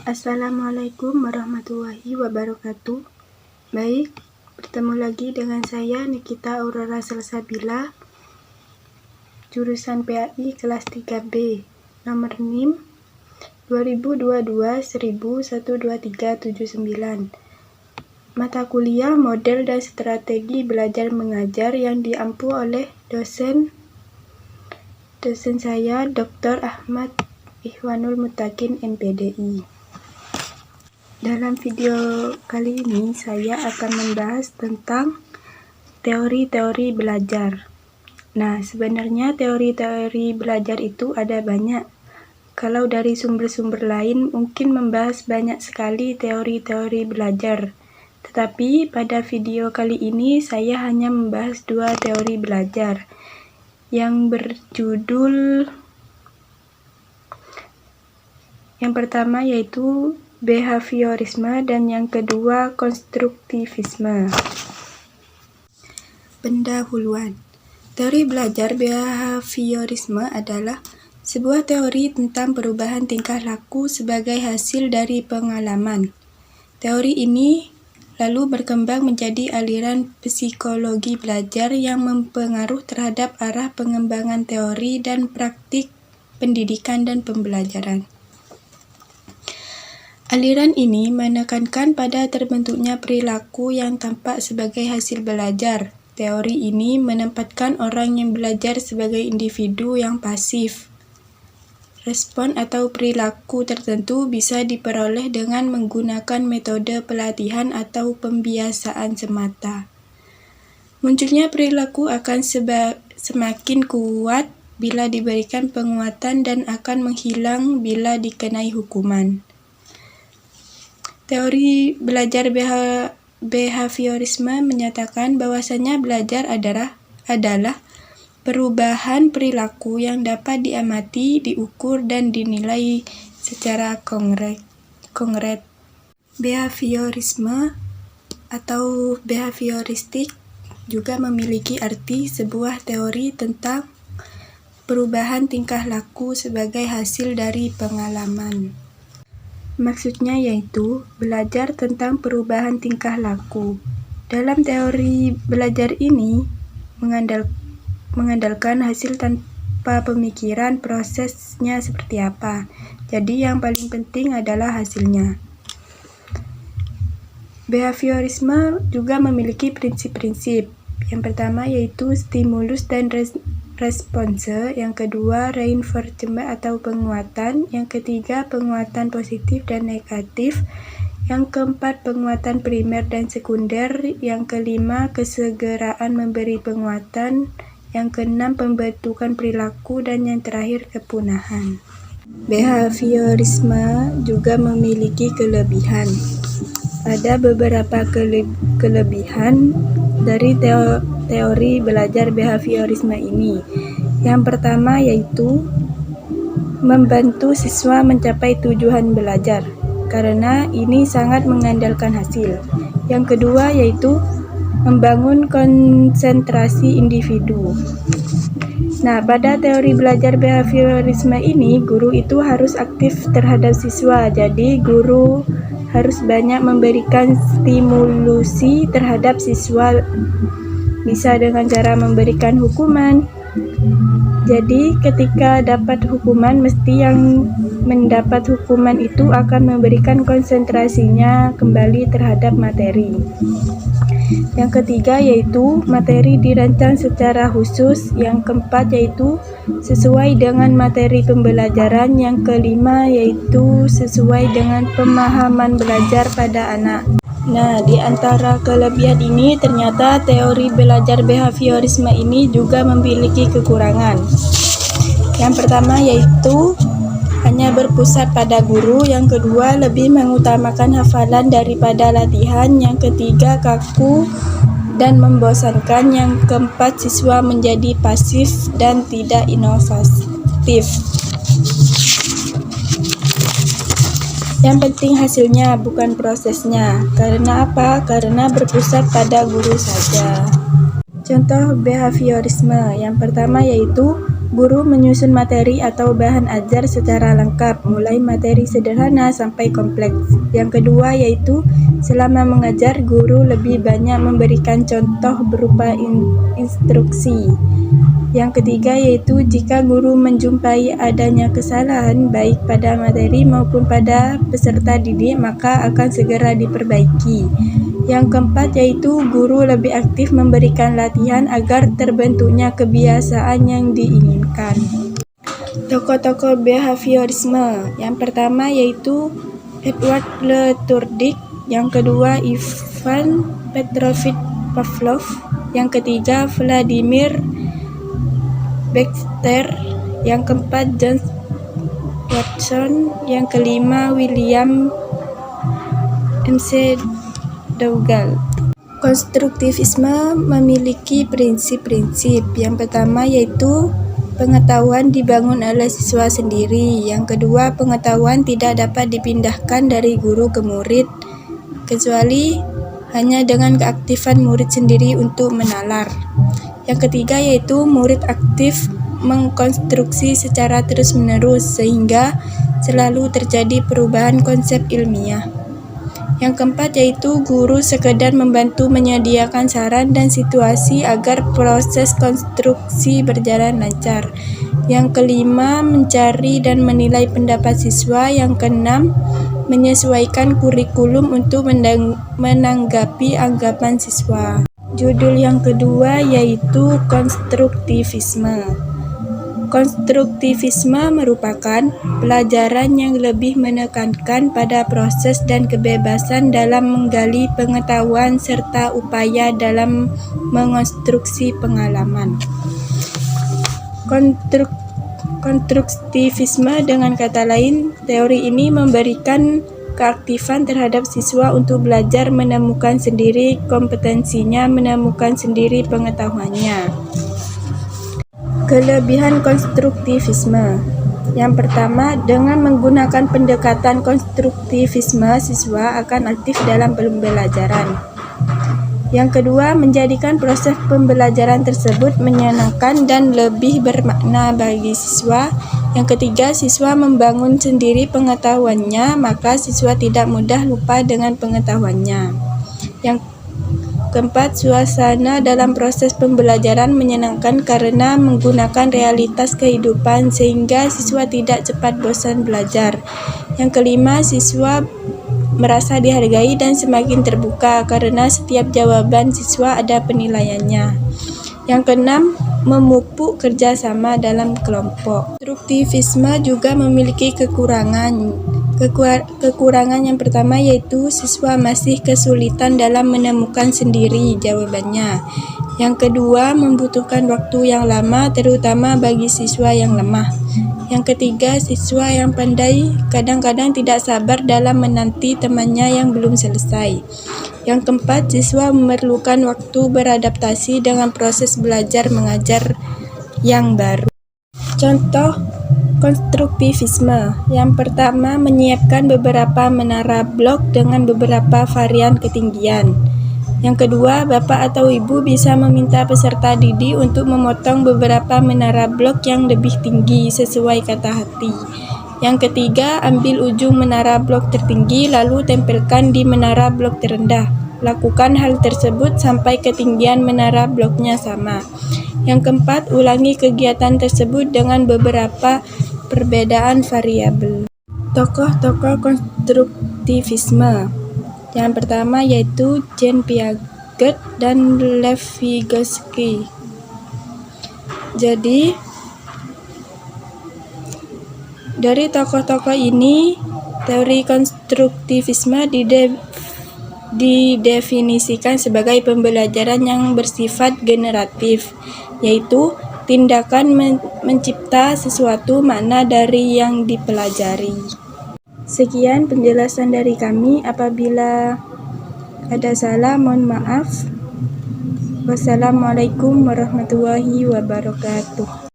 Assalamualaikum warahmatullahi wabarakatuh. Baik, bertemu lagi dengan saya Nikita Aurora Salsabila, jurusan PAI kelas 3B, nomor NIM 2022-1012379. Mata kuliah model dan strategi belajar mengajar yang diampu oleh dosen saya Dr. Ahmad Ikhwanul Mutakin MPDI. Dalam video kali ini saya akan membahas tentang teori-teori belajar. Nah, sebenarnya teori-teori belajar itu ada banyak. Kalau dari sumber-sumber lain mungkin membahas banyak sekali teori-teori belajar. Tetapi pada video kali ini saya hanya membahas 2 teori belajar yang berjudul yang pertama yaitu behaviorisme dan yang kedua konstruktivisme. Pendahuluan. Teori belajar behaviorisme adalah sebuah teori tentang perubahan tingkah laku sebagai hasil dari pengalaman. Teori ini lalu berkembang menjadi aliran psikologi belajar yang mempengaruhi terhadap arah pengembangan teori dan praktik pendidikan dan pembelajaran. Aliran ini menekankan pada terbentuknya perilaku yang tampak sebagai hasil belajar. Teori ini menempatkan orang yang belajar sebagai individu yang pasif. Respon atau perilaku tertentu bisa diperoleh dengan menggunakan metode pelatihan atau pembiasaan semata. Munculnya perilaku akan semakin kuat bila diberikan penguatan dan akan menghilang bila dikenai hukuman. Teori belajar behaviorisme menyatakan bahwasanya belajar adalah perubahan perilaku yang dapat diamati, diukur, dan dinilai secara konkret. Behaviorisme atau behavioristik juga memiliki arti sebuah teori tentang perubahan tingkah laku sebagai hasil dari pengalaman. Maksudnya yaitu belajar tentang perubahan tingkah laku. Dalam teori belajar ini mengandalkan hasil tanpa pemikiran prosesnya seperti apa. Jadi yang paling penting adalah hasilnya. Behaviorisme juga memiliki prinsip-prinsip. Yang pertama yaitu stimulus dan response, yang kedua reinforcement atau penguatan, yang ketiga penguatan positif dan negatif, yang keempat penguatan primer dan sekunder, yang kelima kesegeraan memberi penguatan, yang keenam pembentukan perilaku, dan yang terakhir kepunahan. Behaviorisme juga memiliki kelebihan. Ada beberapa kelebihan dari teori belajar behaviorisme ini. Yang pertama yaitu membantu siswa mencapai tujuan belajar, karena ini sangat mengandalkan hasil. Yang kedua yaitu membangun konsentrasi individu. Nah, pada teori belajar behaviorisme ini, guru itu harus aktif terhadap siswa. Jadi, guru harus banyak memberikan stimulusi terhadap siswa, bisa dengan cara memberikan hukuman. Jadi ketika dapat hukuman, mesti yang mendapat hukuman itu akan memberikan konsentrasinya kembali terhadap materi. Yang ketiga yaitu materi dirancang secara khusus. Yang keempat yaitu sesuai dengan materi pembelajaran. Yang kelima yaitu sesuai dengan pemahaman belajar pada anak. Nah, di antara kelebihan ini ternyata teori belajar behaviorisme ini juga memiliki kekurangan. Yang pertama yaitu hanya berpusat pada guru, yang kedua lebih mengutamakan hafalan daripada latihan, yang ketiga kaku dan membosankan, yang keempat siswa menjadi pasif dan tidak inovatif. Yang penting hasilnya, bukan prosesnya. Karena apa? Karena berpusat pada guru saja. Contoh behaviorisme yang pertama yaitu Guru menyusun materi atau bahan ajar secara lengkap, mulai materi sederhana sampai kompleks. Yang kedua yaitu selama mengajar, guru lebih banyak memberikan contoh berupa instruksi. Yang ketiga yaitu jika guru menjumpai adanya kesalahan baik pada materi maupun pada peserta didik, maka akan segera diperbaiki. Yang keempat yaitu guru lebih aktif memberikan latihan agar terbentuknya kebiasaan yang diinginkan. Tokoh-tokoh behaviorisme. Yang pertama yaitu Edward Leturdik, yang kedua Ivan Petrovich Pavlov, yang ketiga Vladimir Baxter, yang keempat John Watson, yang kelima William McDougall. Konstruktivisme memiliki prinsip-prinsip. Yang pertama yaitu pengetahuan dibangun oleh siswa sendiri. Yang kedua, pengetahuan tidak dapat dipindahkan dari guru ke murid, kecuali hanya dengan keaktifan murid sendiri untuk menalar. Yang ketiga yaitu murid aktif mengkonstruksi secara terus-menerus sehingga selalu terjadi perubahan konsep ilmiah. Yang keempat yaitu guru sekedar membantu menyediakan saran dan situasi agar proses konstruksi berjalan lancar. Yang kelima, mencari dan menilai pendapat siswa. Yang keenam, menyesuaikan kurikulum untuk menanggapi anggapan siswa. Judul yang kedua yaitu konstruktivisme. Konstruktivisme merupakan pelajaran yang lebih menekankan pada proses dan kebebasan dalam menggali pengetahuan serta upaya dalam mengonstruksi pengalaman. Konstruktivisme dengan kata lain, teori ini memberikan keaktifan terhadap siswa untuk belajar menemukan sendiri kompetensinya, menemukan sendiri pengetahuannya. Kelebihan konstruktivisme. Yang pertama, dengan menggunakan pendekatan konstruktivisme, siswa akan aktif dalam pembelajaran. Yang kedua, menjadikan proses pembelajaran tersebut menyenangkan dan lebih bermakna bagi siswa. Yang ketiga, siswa membangun sendiri pengetahuannya, maka siswa tidak mudah lupa dengan pengetahuannya. Yang keempat, suasana dalam proses pembelajaran menyenangkan karena menggunakan realitas kehidupan sehingga siswa tidak cepat bosan belajar. Yang kelima, siswa merasa dihargai dan semakin terbuka karena setiap jawaban siswa ada penilaiannya. Yang keenam, memupuk kerjasama dalam kelompok. Konstruktivisme juga memiliki kekurangan. Kekurangan yang pertama yaitu siswa masih kesulitan dalam menemukan sendiri jawabannya. Yang kedua, membutuhkan waktu yang lama terutama bagi siswa yang lemah. Yang ketiga, siswa yang pandai kadang-kadang tidak sabar dalam menanti temannya yang belum selesai. Yang keempat, siswa memerlukan waktu beradaptasi dengan proses belajar mengajar yang baru. Contoh konstruktivisme. Yang pertama, menyiapkan beberapa menara blok dengan beberapa varian ketinggian. Yang kedua, bapak atau ibu bisa meminta peserta didik untuk memotong beberapa menara blok yang lebih tinggi sesuai kata hati. Yang ketiga, ambil ujung menara blok tertinggi lalu tempelkan di menara blok terendah. Lakukan hal tersebut sampai ketinggian menara bloknya sama. Yang keempat, ulangi kegiatan tersebut dengan beberapa perbedaan variabel. Tokoh-tokoh konstruktivisme. Yang pertama yaitu Jean Piaget dan Lev Vygotsky. Jadi, dari tokoh-tokoh ini, teori konstruktivisme didefinisikan sebagai pembelajaran yang bersifat generatif, yaitu tindakan mencipta sesuatu makna dari yang dipelajari. Sekian penjelasan dari kami. Apabila ada salah, mohon maaf. Wassalamualaikum warahmatullahi wabarakatuh.